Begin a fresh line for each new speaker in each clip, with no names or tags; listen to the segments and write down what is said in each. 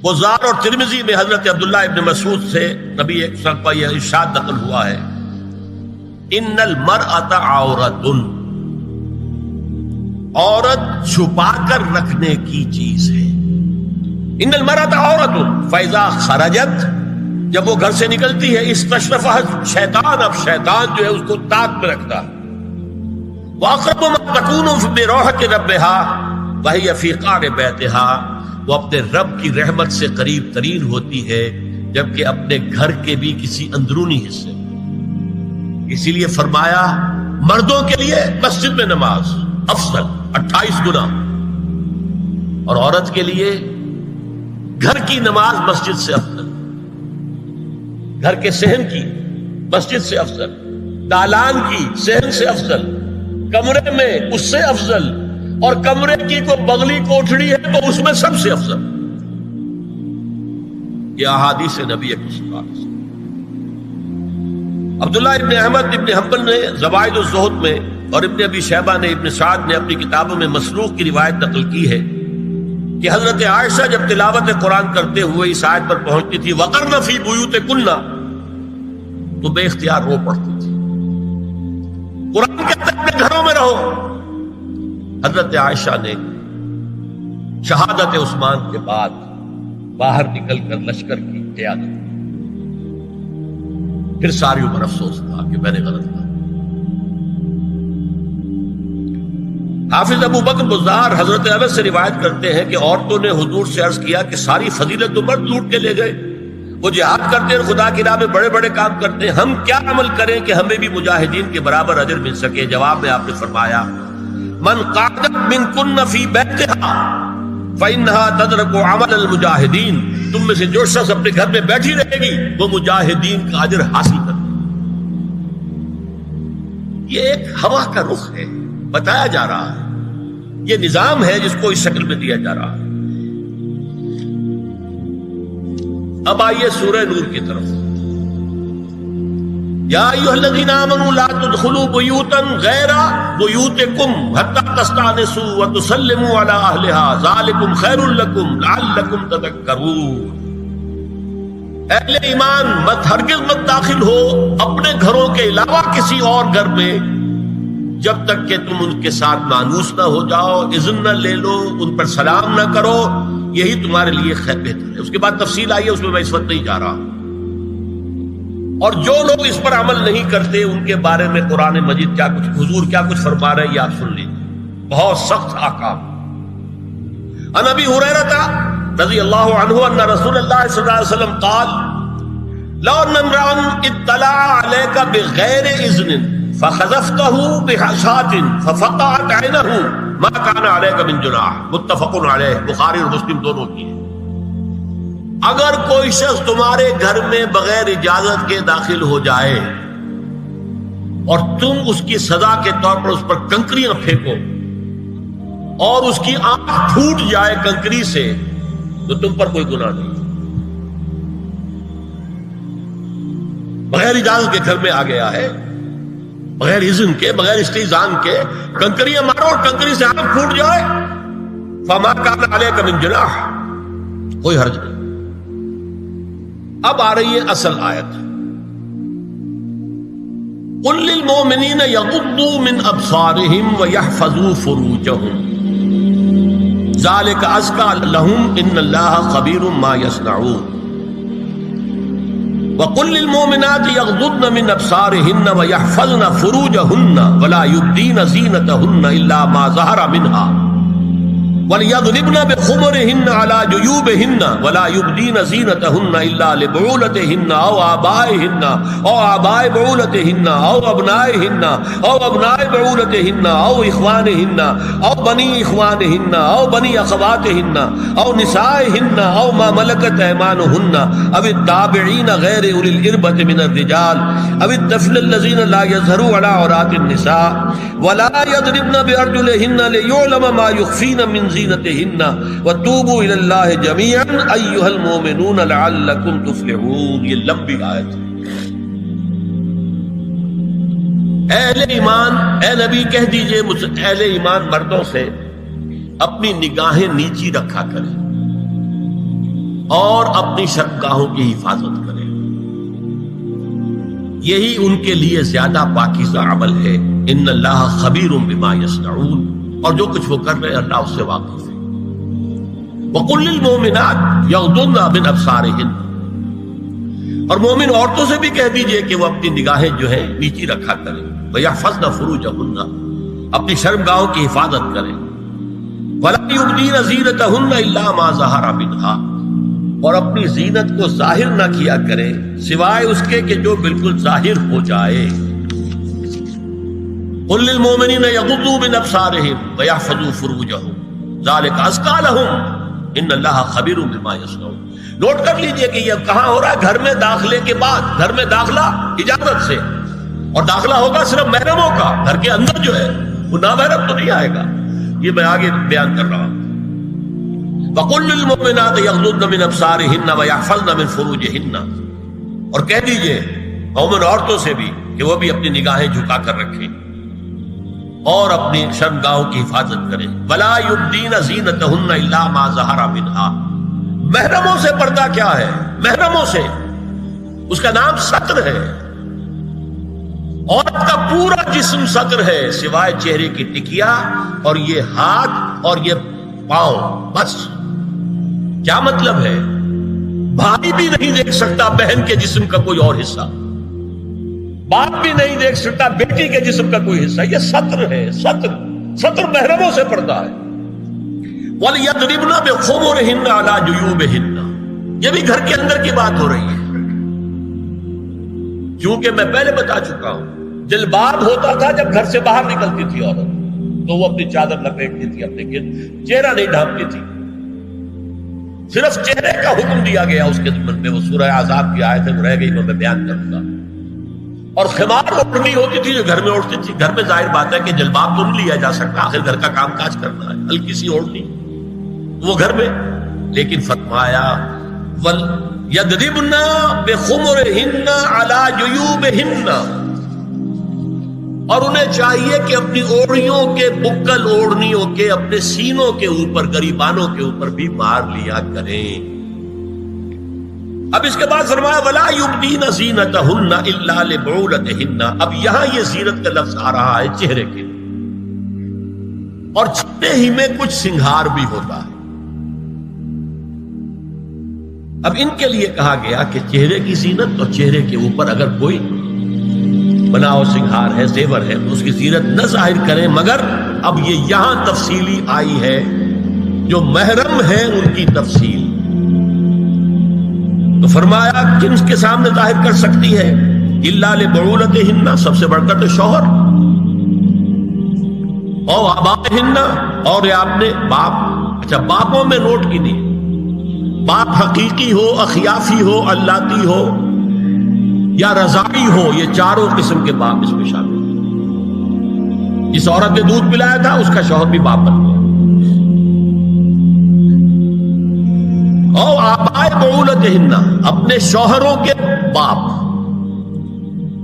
بزار اور ترمذی میں حضرت عبداللہ ابن مسعود سے نبی صلی اللہ علیہ وسلم کا یہ ارشاد نقل ہوا ہے، ان المرأۃ عورۃ، عورت چھپا کر رکھنے کی چیز ہے۔ ان المرأۃ عورۃ فاذا خرجت، جب وہ گھر سے نکلتی ہے، استشرفها شیطان، اب شیطان جو ہے اس کو تاک میں رکھتا ہے۔ واقرب ما تكون بروحة ربها وهي في قعر بيتها، وہ اپنے رب کی رحمت سے قریب ترین ہوتی ہے جبکہ اپنے گھر کے بھی کسی اندرونی حصے۔ اسی لیے فرمایا مردوں کے لیے مسجد میں نماز افضل 28 گنا، اور عورت کے لیے گھر کی نماز مسجد سے افضل، گھر کے صحن کی مسجد سے افضل، دالان کی صحن سے افضل، کمرے میں اس سے افضل، اور کمرے کی کوئی بغلی کوٹھڑی ہے تو اس میں سب سے افضل۔ یہ احادیث نبی صلی اللہ علیہ وسلم۔ عبداللہ ابن احمد ابن حنبل نے زوائد الزہد میں اور ابن ابی شیبہ نے ابن سعد نے اپنی کتابوں میں مسروق کی روایت نقل کی ہے کہ حضرت عائشہ جب تلاوت قرآن کرتے ہوئے اس آیت پر پہنچتی تھی وَقَرْنَ فِي بُيُوتِكُنَّ، تو بے اختیار رو پڑتی تھی۔ قرآن کہتا ہے اپنے گھروں میں رہو۔ حضرت عائشہ نے شہادت عثمان کے بعد باہر نکل کر لشکر کی قیادت، پھر ساری عمر افسوس تھا کہ میں نے غلط کہا۔ حافظ ابو بکر بزار حضرت انس سے روایت کرتے ہیں کہ عورتوں نے حضور سے عرض کیا کہ ساری فضیلت تو مرد لوٹ کے لے گئے، وہ جہاد کرتے ہیں، خدا کی راہ میں بڑے بڑے کام کرتے ہیں، ہم کیا عمل کریں کہ ہمیں بھی مجاہدین کے برابر اجر مل سکے؟ جواب میں آپ نے فرمایا من قعدت منکن فی بیتہا فإنہا تدرک عمل المجاہدین، تم میں سے جو شخص اپنے گھر میں بیٹھی رہے گی وہ مجاہدین کا اجر حاصل کرے۔ یہ ایک ہوا کا رخ ہے، بتایا جا رہا ہے، یہ نظام ہے جس کو اس شکل میں دیا جا رہا ہے۔ اب آئیے سورہ نور کی طرف۔ یا ایھا الذین آمنوا لا تدخلوا بیوتا غیر بیوتکم حتی تستأنسوا وتسلموا علی اہلہا ذالکم خیر لکم لعلکم تذکرون۔ اہل ایمان ہرگز مت داخل ہو اپنے گھروں کے علاوہ کسی اور گھر میں جب تک کہ تم ان کے ساتھ مانوس نہ ہو جاؤ، اذن نہ لے لو، ان پر سلام نہ کرو، یہی تمہارے لیے خیر بہتر ہے۔ اس کے بعد تفصیل آئی ہے، اس میں میں اس وقت نہیں جا رہا۔ اور جو لوگ اس پر عمل نہیں کرتے ان کے بارے میں قرآن مجید کیا کچھ حضور کیا کچھ فرما رہے ہیں، یہ آپ سن لیجیے، بہت سخت احکام۔ عن ابی ہریرہ رضی اللہ عنہ ان رسول اللہ صلی اللہ علیہ وسلم قال لو ان امرأ اطلع عليك بغیر اذن فخذفته بحشاة ففقعت عینه ما كان عليك من جناح، متفق علیہ، بخاری اور مسلم دونوں کی ہے۔ اگر کوئی شخص تمہارے گھر میں بغیر اجازت کے داخل ہو جائے اور تم اس کی سزا کے طور پر اس پر کنکریاں پھینکو اور اس کی آنکھ پھوٹ جائے کنکری سے، تو تم پر کوئی گناہ نہیں۔ بغیر اجازت کے گھر میں آ گیا ہے، بغیر اذن کے، بغیر استئذان کے کنکریاں مارو اور کنکری سے آنکھ پھوٹ جائے، فما کان علیک من جناح، کوئی حرج نہیں۔ اب آ رہی ہے اصل آیت، قل للمؤمنین یغضوا من ابصارهم ویحفظوا فروجهم ذلک ازکی لهم ان اللہ خبیر ما یصنعون وقل للمؤمنات یغضضن من ابصارهن ویحفظن فروجهن ولا یبدین زینتهن الا ما ظہر منها وَلْيَضْرِبْنَ بِخُمُرِهِنَّ عَلَى جُيُوبِهِنَّ وَلَا يُبْدِينَ زِينَتَهُنَّ إِلَّا لِبُعُولَتِهِنَّ أَوْ آبَائِهِنَّ أَوْ آبَاءِ بُعُولَتِهِنَّ أَوْ أَبْنَائِهِنَّ أَوْ أَبْنَاءِ بُعُولَتِهِنَّ أَوْ إِخْوَانِهِنَّ أَوْ بَنِي إِخْوَانِهِنَّ أَوْ بَنِي أَخَوَاتِهِنَّ أَوْ نِسَائِهِنَّ أَوْ مَا مَلَكَتْ أَيْمَانُهُنَّ أَوِ التَّابِعِينَ غَيْرِ أُولِي الْإِرْبَةِ مِنَ الرِّجَالِ أَوِ الطَّفْلِ الَّذِينَ لَا يَظْهَرُوا عَلَى عَوْرَاتِ النِّسَاءِ وَلَا يَضْرِبْنَ بِأَرْجُلِهِنَّ لِيُعْلَمَ مَا يُخْفِينَ مِنْ زِينَتِهِنَّ وَتُوبُوا إِلَى اللَّهِ جَمِيعًا أَيُّهَا الْمُؤْمِنُونَ لَعَلَّكُمْ تُفْلِحُونَ۔ یہ لمبی آیت ہے۔ اہل ایمان، اے نبی کہہ دیجئے اہل ایمان مردوں سے اپنی نگاہیں نیچی رکھا کریں اور اپنی شرمگاہوں کی حفاظت کریں، یہی ان کے لیے زیادہ پاکیزہ عمل ہے۔ ان اللہ خبیر بما یصنعون، اور جو کچھ وہ کر رہے ہیں اللہ اس سے واقف ہے۔ وَقُلْ لِلْمُؤْمِنَاتِ يَغْضُضْنَ مِنْ أَبْصَارِهِنَّ، اور مومن عورتوں سے بھی کہہ دیجئے کہ وہ اپنی نگاہیں جو ہے نیچی رکھا کریں، وَيَحْفَظْنَ فُرُوجَهُنَّ، اپنی شرمگاہوں کی حفاظت کریں، وَلَا يُبْدِينَ زِينَتَهُنَّ إِلَّا مَا ظَهَرَ مِنْهَا، اور اپنی زینت کو ظاہر نہ کیا کریں سوائے اس کے کہ جو بالکل ظاہر ہو جائے۔ قُلْ لِلْمُؤْمِنِينَ يَغُضُّوا مِنْ أَبْصَارِهِمْ وَيَحْفَظُوا فُرُوجَهُمْ ذَلِكَ أَزْكَىٰ لَهُمْ إِنَّ اللَّهَ خَبِيرٌ بِمَا يَصْنَعُونَ۔ نوٹ کر لیجئے کہ یہ کہاں ہو رہا ہے؟ گھر میں داخلے کے بعد۔ گھر میں داخلہ اجازت سے، اور داخلہ ہوگا صرف محرموں کا، گھر کے اندر جو ہے وہ نامحرم تو نہیں آئے گا۔ یہ میں آگے بیان کر رہا ہوں۔ وَقُلْ لِلْمُؤْمِنَاتِ يَغْضُضْنَ مِنْ أَبْصَارِهِنَّ وَيَحْفَظْنَ مِنْ فُرُوجِهِنَّ، اور کہہ دیجئے مومن عورتوں سے بھی کہ وہ بھی اپنی نگاہیں جھکا کر رکھیں اور اپنی شرمگاہوں کی حفاظت کریں۔ وَلَا يُبْدِينَ زِينَتَهُنَّ إِلَّا مَا ظَهَرَ مِنْهَا، محرموں سے پردہ کیا ہے؟ محرموں سے اس کا نام ستر ہے۔ عورت کا پورا جسم ستر ہے سوائے چہرے کی ٹکیا اور یہ ہاتھ اور یہ پاؤں، بس۔ کیا مطلب ہے؟ بھائی بھی نہیں دیکھ سکتا بہن کے جسم کا کوئی اور حصہ، باپ بھی نہیں دیکھ سکتا بیٹی کے جسم کا کوئی حصہ۔ یہ ستر ہے، ستر محرموں سے پردہ ہے۔ وَلْيَضْرِبْنَ بِخُمُرِهِنَّ عَلَىٰ جُيُوبِهِنَّ، یہ بھی گھر کے اندر کی بات ہو رہی ہے، کیونکہ میں پہلے بتا چکا ہوں جلباب ہوتا تھا جب گھر سے باہر نکلتی تھی عورت، تو وہ اپنی چادر لپیٹتی تھی اپنے گرد، چہرہ نہیں ڈھانپتی تھی، صرف چہرے کا حکم دیا گیا اس کے ضمن میں۔ وہ سورہ احزاب کی آیت ہے، وہ رہ گئی وہ میں بیان کروں گا۔ اور خمار اوڑھنی ہوتی تھی جو گھر میں اوڑھتی تھی۔ گھر میں ظاہر بات ہے کہ جلباب تو نہیں لیا جا سکتا، آخر گھر کا کام کاج کرنا ہے، ہلکی سی اوڑھنی وہ گھر میں، لیکن فرمایا وَلْيَضْرِبْنَ بِخُمُرِهِنَّ عَلَىٰ جُيُوبِهِنَّ، اور انہیں چاہیے کہ اپنی اوڑھیوں کے، بکل اوڑھنیوں کے اپنے سینوں کے اوپر، گریبانوں کے اوپر بھی مار لیا کریں۔ اب اس کے بعد فرمایا وَلَا يُبْدِينَ زِينَتَهُنَّ إِلَّا لِبُعُولَتِهِنَّ، اب یہاں یہ زینت کا لفظ آ رہا ہے چہرے کے، اور چہرے ہی میں کچھ سنگھار بھی ہوتا ہے۔ اب ان کے لیے کہا گیا کہ چہرے کی زینت اور چہرے کے اوپر اگر کوئی بناؤ سنگھار ہے، زیور ہے، تو اس کی زینت نہ ظاہر کریں، مگر اب یہ یہاں تفصیلی آئی ہے، جو محرم ہے ان کی تفصیل۔ تو فرمایا کن کے سامنے ظاہر کر سکتی ہے؟ الا لبعولتہن، سب سے بڑھ کر تو شوہر، او آبائہن، اور یہ آپ نے باپ۔ اچھا، باپوں میں نوٹ کی نہیں، باپ حقیقی ہو، اخیافی ہو، اللاتی ہو یا رضاعی ہو، یہ چاروں قسم کے باپ اس میں شامل ہیں۔ جس عورت نے دودھ پلایا تھا اس کا شوہر بھی باپ بن گیا۔ او آبائے بعولتہن، اپنے شوہروں کے باپ،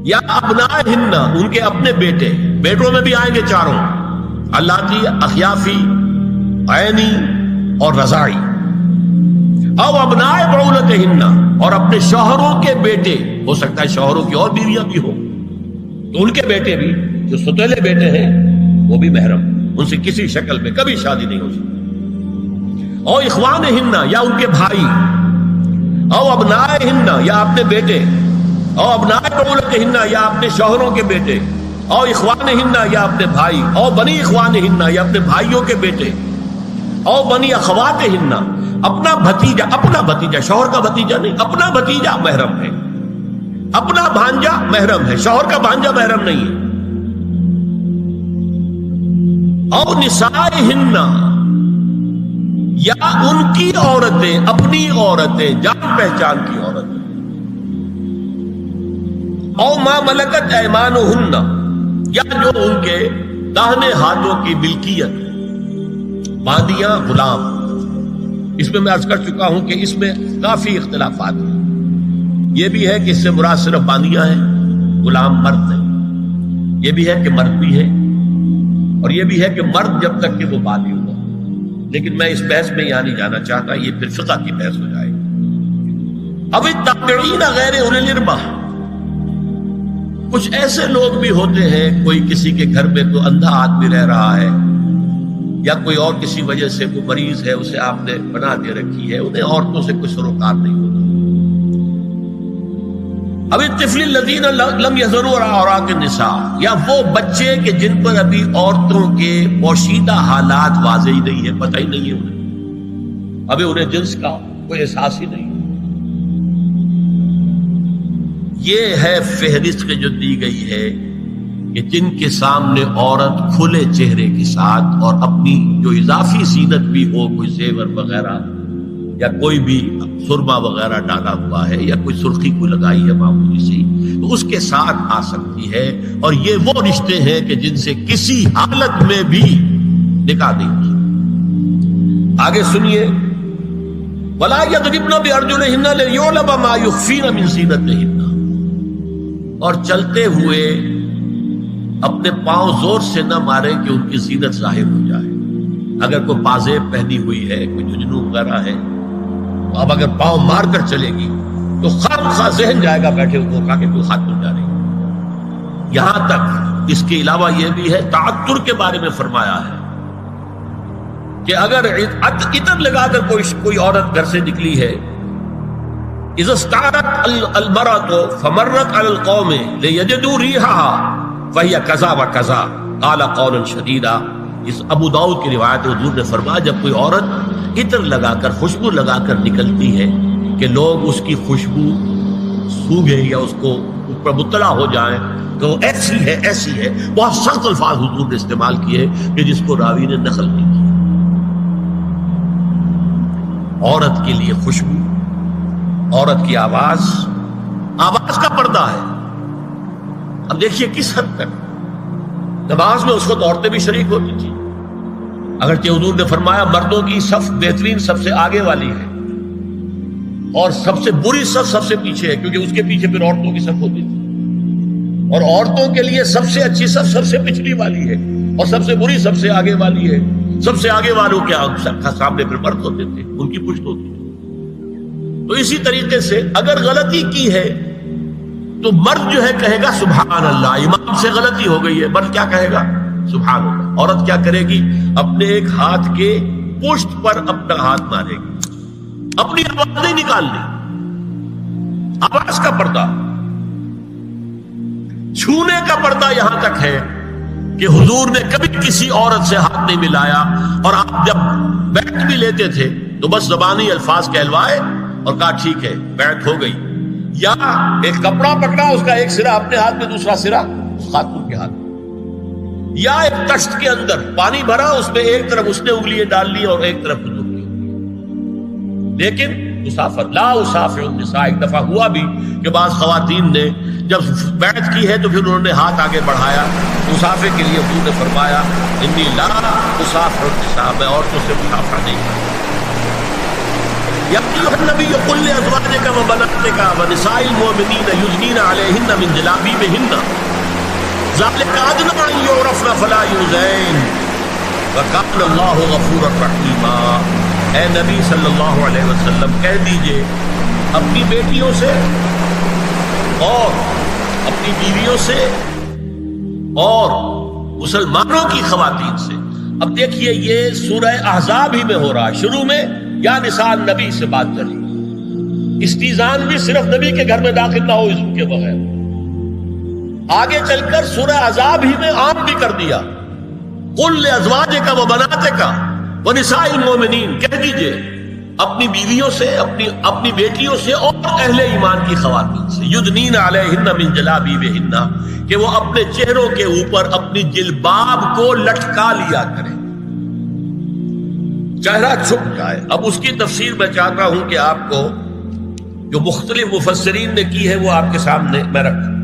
یا ابنائہن، ان کے اپنے بیٹے، بیٹوں میں بھی آئیں گے چاروں، اللاتی، اخیافی، عینی اور رضاعی۔ او ابنائے بعولتہن، اور اپنے شوہروں کے بیٹے، ہو سکتا ہے شوہروں کی اور بیویاں بھی ہوں، تو ان کے بیٹے بھی، جو ستیلے بیٹے ہیں وہ بھی محرم، ان سے کسی شکل میں کبھی شادی نہیں ہو سکتی۔ او اخوانہن، یا ان کے بھائی، او ابنائہن، یا اپنے بیٹے، او ابنائے بعولتہن، یا اپنے شوہروں کے بیٹے، او اخوانہن، یا اپنے بھائی، او بنی اخوانہن، یا اپنے بھائیوں کے بیٹے، او بنی اخواتہن، اپنا بھتیجا، شوہر کا بھتیجا نہیں، اپنا بھتیجا محرم ہے، اپنا بھانجا محرم ہے، شوہر کا بھانجا محرم نہیں ہے۔ او نسائہن، یا ان کی عورتیں، اپنی عورتیں، جان پہچان کی عورتیں۔ او ما ملکت ایمانہن، یا جو ان کے داہنے ہاتھوں کی ملکیت، باندیاں، غلام۔ اس میں عرض کر چکا ہوں کہ اس میں کافی اختلافات ہیں۔ یہ بھی ہے کہ اس سے مراد صرف باندیاں ہیں، غلام مرد نہیں۔ یہ بھی ہے کہ مرد بھی ہے، اور یہ بھی ہے کہ مرد جب تک کہ وہ باندی ہوگا۔ لیکن میں اس بحث میں یہاں نہیں جانا چاہتا، یہ پھر فقہ کی بحث ہو جائے گی۔ اب التابعین غیر اولی الارباح، کچھ ایسے لوگ بھی ہوتے ہیں، کوئی کسی کے گھر میں تو اندھا آدمی رہ رہا ہے، یا کوئی اور کسی وجہ سے کوئی مریض ہے، اسے آپ نے بنا دے رکھی ہے، انہیں عورتوں سے کوئی سروکار نہیں ہوتا۔ اب الطفل الذین لم یظہروا علی عورات النساء، یا وہ بچے کہ جن پر ابھی عورتوں کے پوشیدہ حالات واضح نہیں ہے، پتہ ہی نہیں ہے انہیں، ابھی انہیں جنس کا کوئی احساس ہی نہیں۔ یہ ہے فہرست جو دی گئی ہے کہ جن کے سامنے عورت کھلے چہرے کے ساتھ اور اپنی جو اضافی زینت بھی ہو، کوئی زیور وغیرہ یا کوئی بھی سرما وغیرہ ڈالا ہوا ہے یا کوئی سرخی کو لگائی ہے معمولی سی، تو اس کے ساتھ آ سکتی ہے، اور یہ وہ رشتے ہیں کہ جن سے کسی حالت میں بھی نکاح نہیں ہو سکتا۔ آگے سنیے، وَلَا يَضْرِبْنَ بِأَرْجُلِهِنَّ لِيُعْلَمَ مَا يُخْفِينَ مِنْ زِينَتِهِنَّ، اور چلتے ہوئے اپنے پاؤں زور سے نہ مارے کہ ان کی زینت ظاہر ہو جائے۔ اگر کوئی پازیب پہنی ہوئی ہے، کوئی ججنو وغیرہ ہے، تو اب اگر پاؤں مار کر چلے گی تو خواہ ذہن جائے گا بیٹھے ہوئے کا کہ کوئی ہاتھ بن جا رہی ہے۔ یہاں تک اس کے علاوہ یہ بھی ہے، تعطر کے بارے میں فرمایا ہے کہ اگر عطر لگا کر کوئی عورت گھر سے نکلی ہے، اذا استعارت المرأة فمرت على القوم ليجدوا ريحها فهي كذا وكذا قال قولا شديدا۔ اس ابو داؤد کی روایت حضور نے فرمایا، جب کوئی عورت عطر لگا کر، خوشبو لگا کر نکلتی ہے کہ لوگ اس کی خوشبو سونگیں یا اس کو اوپر مطلع ہو جائیں تو ایسی ہے ایسی ہے، بہت سخت الفاظ حضور نے استعمال کیے کہ جس کو راوی نے نقل نہیں کیا۔ عورت کے لیے خوشبو، عورت کی آواز کا پردہ ہے۔ اب دیکھیے کس حد تک نماز میں اس وقت عورتیں بھی شریک ہوتی تھی، اگرچہ حضور نے فرمایا مردوں کی صف بہترین سب سے آگے والی ہے اور سب سے بری صف سب سے پیچھے ہے، کیونکہ اس کے پیچھے پھر عورتوں کی صف ہوتی تھی، اور عورتوں کے لیے سب سے اچھی صف سب سے پچھلی والی ہے اور سب سے بری سب سے آگے والی ہے۔ سب سے آگے والوں کے سامنے پھر مرد ہوتے تھے، ان کی پشت ہوتی تھی۔ تو اسی طریقے سے اگر غلطی کی ہے تو مرد جو ہے کہے گا سبحان اللہ، امام سے غلطی ہو گئی ہے، مرد کیا کہے گا؟ سبحان اللہ۔ عورت کیا کرے گی؟ اپنے ایک ہاتھ کے پشت پر اپنا ہاتھ مارے گی، اپنی آواز نہیں نکالنی، آواز کا پردہ، چھونے کا پردہ یہاں تک ہے کہ حضور نے کبھی کسی عورت سے ہاتھ نہیں ملایا، اور آپ جب بیعت بھی لیتے تھے تو بس زبانی الفاظ کہلوائے اور کہا ٹھیک ہے بیعت ہو گئی، یا ایک کپڑا پکڑا، اس کا ایک سرا اپنے ہاتھ میں دوسرا سرا اس خاتون کے ہاتھ میں، یا ایک تشت کے اندر پانی بھرا، اس میں ایک طرف اس نے انگلیاں ڈال لی اور ایک طرف حضور کی، لیکن مسافر لا اسافر النساء۔ ایک دفعہ ہوا بھی کہ بعض خواتین نے جب بیعت کی ہے تو پھر انہوں نے ہاتھ آگے بڑھایا مسافر کے لیے، حضور نے فرمایا انی لا اسافر النساء، میں عورتوں سے مسافر نہیں کرتا۔ یا ایھا النبی قل لازواجک وبناتک ونساء المؤمنین یدنین علیہن من جلابیبہن ذلک ادنی ان یعرفن فلا یؤذین وکان اللہ غفورا رحیما۔ اے نبی صلی اللہ علیہ وسلم کہہ دیجئے اپنی بیٹیوں سے اور اپنی بیویوں سے اور مسلمانوں کی خواتین سے۔ اب دیکھیے یہ سورہ احزاب ہی میں ہو رہا ہے، شروع میں یا نساء نبی سے بات چلی، استیزان بھی صرف نبی کے گھر میں داخل نہ ہو اذن کے بغیر، آگے چل کر سورہ احزاب ہی میں عام بھی کر دیا، قل لازواجک وبناتک ونساء المؤمنین، کہہ دیجئے اپنی بیویوں سے، اپنی بیٹیوں سے اور اہل ایمان کی خواتین سے، یدنین علیہن من جلابیبہن، کہ وہ اپنے چہروں کے اوپر اپنی جلباب کو لٹکا لیا کریں، چہرہ چھپ جائے۔ اب اس کی تفسیر میں چاہتا ہوں کہ آپ کو جو مختلف مفسرین نے کی ہے وہ آپ کے سامنے میں رکھوں۔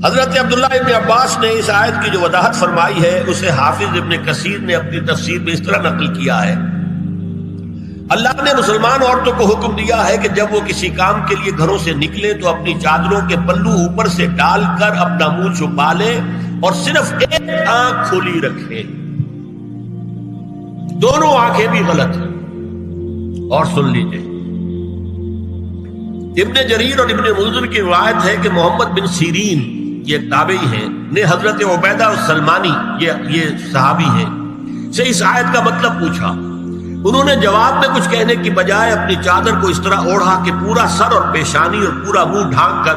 حضرت عبداللہ ابن عباس نے اس آیت کی جو وضاحت فرمائی ہے اسے حافظ ابن کثیر نے اپنی تفسیر میں اس طرح نقل کیا ہے، اللہ نے مسلمان عورتوں کو حکم دیا ہے کہ جب وہ کسی کام کے لیے گھروں سے نکلے تو اپنی چادروں کے پلو اوپر سے ڈال کر اپنا منہ چھپا لے اور صرف ایک آنکھ کھلی رکھے، دونوں آنکھیں بھی غلط ہیں۔ اور سن لیجئے، ابن جریر اور ابن منذر کی روایت ہے کہ محمد بن سیرین یہ ایک تابعی ہیں نے حضرت عبیدہ السلمانی یہ صحابی ہیں سے اس آیت کا مطلب پوچھا. انہوں نے جواب میں کچھ کہنے کی بجائے اپنی چادر کو اس طرح اوڑھا کہ پورا سر اور پیشانی اور پورا منہ ڈھانک کر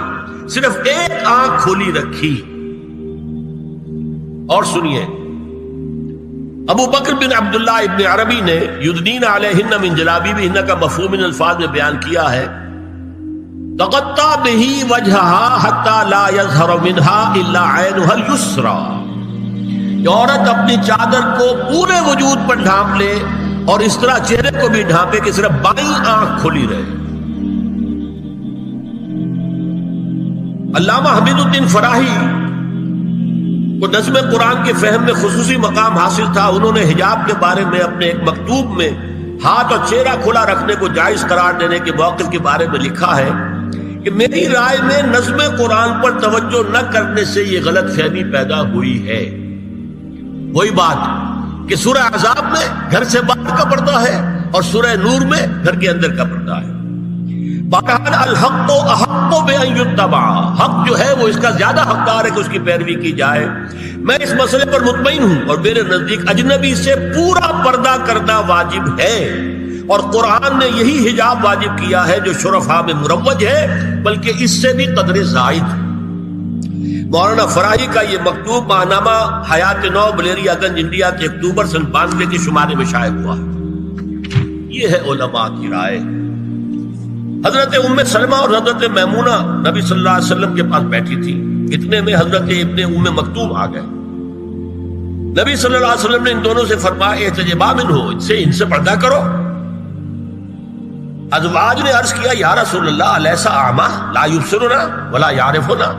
صرف ایک آنکھ کھولی رکھی. اور سنیے ابو بکر بن عبداللہ ابن عربی نے یدنین علیہن من جلابیبہن کا مفہوم ان الفاظ میں بیان کیا ہے تغطى به وجهها حتى لا يظهر منها الا عينها اليسرى. عورت اپنی چادر کو پورے وجود پر ڈھانپ لے اور اس طرح چہرے کو بھی ڈھانپے کہ صرف بائیں آنکھ کھلی رہے. علامہ حمید الدین فراہی کو نظم قرآن کے فہم میں خصوصی مقام حاصل تھا. انہوں نے حجاب کے بارے میں اپنے ایک مکتوب میں ہاتھ اور چہرہ کھلا رکھنے کو جائز قرار دینے کے موقف کے بارے میں لکھا ہے کہ میری رائے میں نظم قرآن پر توجہ نہ کرنے سے یہ غلط فہمی پیدا ہوئی ہے. وہی بات کہ سورہ احزاب میں گھر سے باہر کا پردہ ہے اور سورہ نور میں گھر کے اندر کا پردہ ہے. بہرحال الحق احق بان یتبع، حق جو ہے وہ اس کا زیادہ حقدار ہے کہ اس کی پیروی کی جائے. میں اس مسئلے پر مطمئن ہوں اور میرے نزدیک اجنبی سے پورا پردہ کرنا واجب ہے اور قرآن نے یہی حجاب واجب کیا ہے جو شرفاء میں مروج ہے بلکہ اس سے بھی قدر زائد. مولانا فراہی کا یہ مکتوب ماہنامہ حیات نو بلیریا گنج انڈیا کے اکتوبر سن 92 کے شمارے میں شائع ہوا. یہ ہے علماء کی رائے. حضرت ام سلمہ اور حضرت میمونہ نبی صلی اللہ علیہ وسلم کے پاس بیٹھی تھی. اتنے میں حضرت ابن ام مکتوم آ گئے. نبی صلی اللہ علیہ وسلم نے ان دونوں سے فرمایا احتجبا منہ، ان سے پردہ کرو. ازواج نے عرض کیا یا رسول اللہ الیس اعمی لا یبصرنا ولا یعرفنا،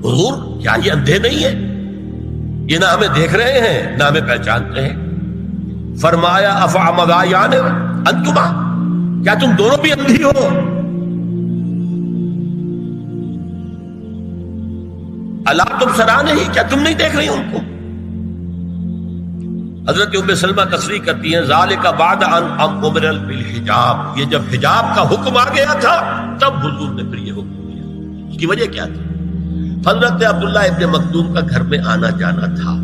حضور کیا یہ اندھے نہیں ہیں؟ یہ نہ ہمیں دیکھ رہے ہیں نہ ہمیں پہچانتے ہیں. فرمایا افعمغایان انتما، کیا تم دونوں بھی اندھی ہو؟ الا تبصران ہی، کیا تم نہیں دیکھ رہی ان کو؟ حضرت ام سلمہ تصریح کرتی ہیں ذالک بعد ان امر بالحجاب، یہ جب حجاب کا حکم آ گیا تھا تب حضور نے پھر یہ حکم دیا. اس کی وجہ کیا تھی؟ حضرت عبداللہ ابن مکتوم کا گھر میں آنا جانا تھا.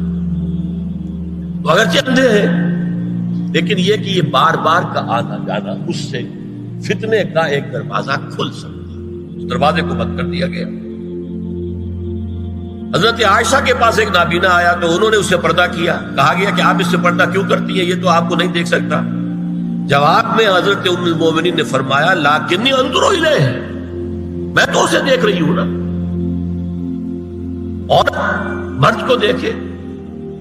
تو اگرچہ اندھے ہیں لیکن یہ کہ یہ بار بار کا آنا جانا اس سے فتنے کا ایک دروازہ کھل سکتا ہے. اس دروازے کو بند کر دیا گیا. حضرت عائشہ کے پاس ایک نابینا آیا تو انہوں نے اس سے پردہ کیا. کہا گیا کہ آپ اس سے پردہ کیوں کرتی ہیں، یہ تو آپ کو نہیں دیکھ سکتا. جواب میں حضرت ام المومنین نے فرمایا لیکنی انظر الیہ، میں تو اسے دیکھ رہی ہوں نا. اور مرد کو دیکھے.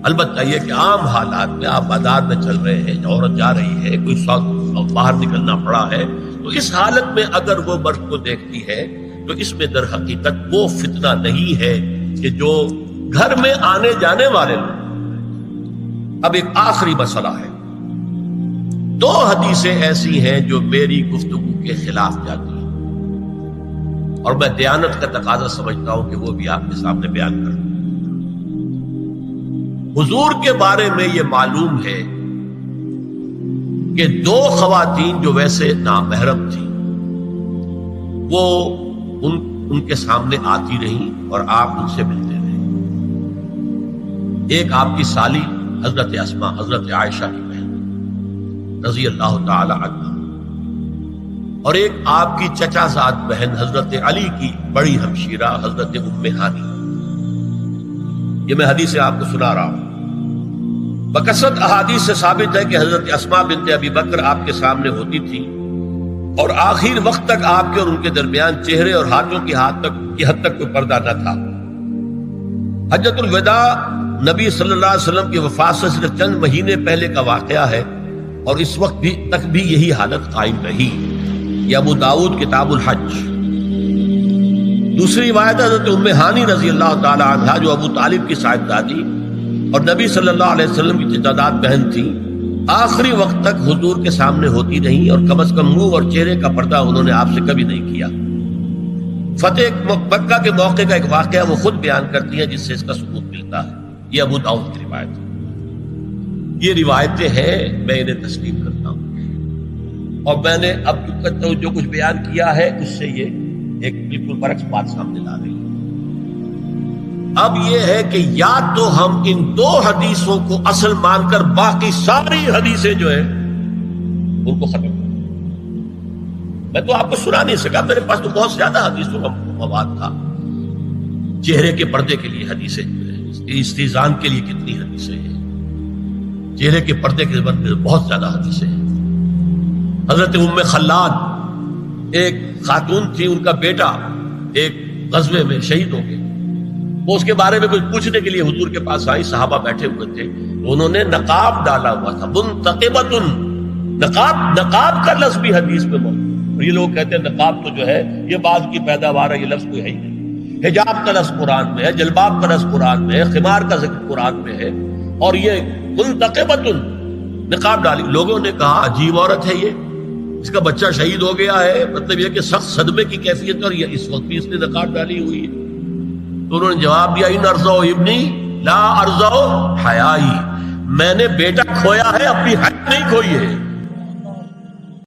البتہ یہ کہ عام حالات میں آپ بازار میں چل رہے ہیں، عورت جا رہی ہے، کوئی ساتھ باہر نکلنا پڑا ہے، تو اس حالت میں اگر وہ مرد کو دیکھتی ہے تو اس میں در حقیقت وہ فتنہ نہیں ہے کہ جو گھر میں آنے جانے والے لوگ. اب ایک آخری مسئلہ ہے. 2 حدیثیں ایسی ہیں جو میری گفتگو کے خلاف جاتی ہیں اور میں دیانت کا تقاضا سمجھتا ہوں کہ وہ بھی آپ کے سامنے بیان کروں. حضور کے بارے میں یہ معلوم ہے کہ 2 خواتین جو ویسے نامحرم تھیں وہ ان کے سامنے آتی رہیں اور آپ ان سے ملتے رہے. ایک آپ کی سالی حضرت اسماء، حضرت عائشہ کی بہن رضی اللہ تعالی عنہ، اور ایک آپ کی چچا زاد بہن حضرت علی کی بڑی ہمشیرہ حضرت ام ہانی. یہ میں حدیث آپ کو سنا رہا ہوں. بکثرت احادیث سے ثابت ہے کہ حضرت اسماء بنت ابی بکر آپ کے سامنے ہوتی تھی اور آخر وقت تک آپ کے اور ان کے درمیان چہرے اور ہاتھوں کی حد تک کوئی پردہ نہ تھا. حجۃ الوداع نبی صلی اللہ علیہ وسلم کی وفات سے صرف چند مہینے پہلے کا واقعہ ہے اور اس وقت تک بھی یہی حالت قائم رہی. یہ ابو داؤد کتاب الحج. دوسری روایت حضرت ام ہانی رضی اللہ تعالی عنہا جو ابو طالب کی صاحبزادی اور نبی صلی اللہ علیہ وسلم کی چچا بہن تھی، آخری وقت تک حضور کے سامنے ہوتی رہیں اور کم از کم منہ اور چہرے کا پردہ انہوں نے آپ سے کبھی نہیں کیا. فتح مکہ کے موقع کا ایک واقعہ وہ خود بیان کرتی ہیں جس سے اس کا ثبوت ملتا ہے. یہ ابو داؤد کی روایت ہے. یہ روایتیں ہیں، میں انہیں تسلیم کرتا ہوں. اور میں نے اب جو کچھ بیان کیا ہے اس سے یہ ایک بالکل برعکس بات سامنے لا رہی ہے۔ اب یہ ہے کہ یا تو ہم ان دو حدیثوں کو اصل مان کر باقی ساری حدیثیں جو ہیں ان کو ختم کریں۔ میں تو آپ کو سنا نہیں سکا، میرے پاس تو بہت زیادہ حدیثوں کا مواد تھا۔ چہرے کے پردے کے لیے حدیثیں جو ہے، استیزان کے لیے کتنی حدیثیں ہیں، چہرے کے پردے کے بارے میں بہت زیادہ حدیثیں ہیں۔ حضرت ام خلاد ایک خاتون تھی، ان کا بیٹا ایک غزوے میں شہید ہو گیا، وہ اس کے بارے میں کچھ پوچھنے کے لیے حضور کے پاس آئی، صحابہ بیٹھے ہوئے تھے، انہوں نے نقاب ڈالا ہوا تھا، منتقبۃ، نقاب کا لفظ بھی حدیث میں موجود ہے۔ اور یہ لوگ کہتے ہیں نقاب تو جو ہے یہ بعد کی پیداوار ہے، یہ لفظ کوئی ہے ہی نہیں۔ حجاب کا لفظ قرآن میں ہے، جلباب کا لفظ قرآن میں ہے، خمار کا ذکر قرآن میں ہے، اور یہ منتقبۃ، نقاب ڈالی۔ لوگوں نے کہا عجیب عورت ہے یہ، اس کا بچہ شہید ہو گیا ہے، مطلب یہ کہ سخت صدمے کی کیفیت، اور یہ اس وقت بھی اس نے نقاب ڈالی ہوئی ہے۔ تو انہوں نے جواب دیا ان ارزو ابنی لا ارزو حیائی، میں نے بیٹا کھویا ہے، اپنی حیا نہیں کھوئی ہے۔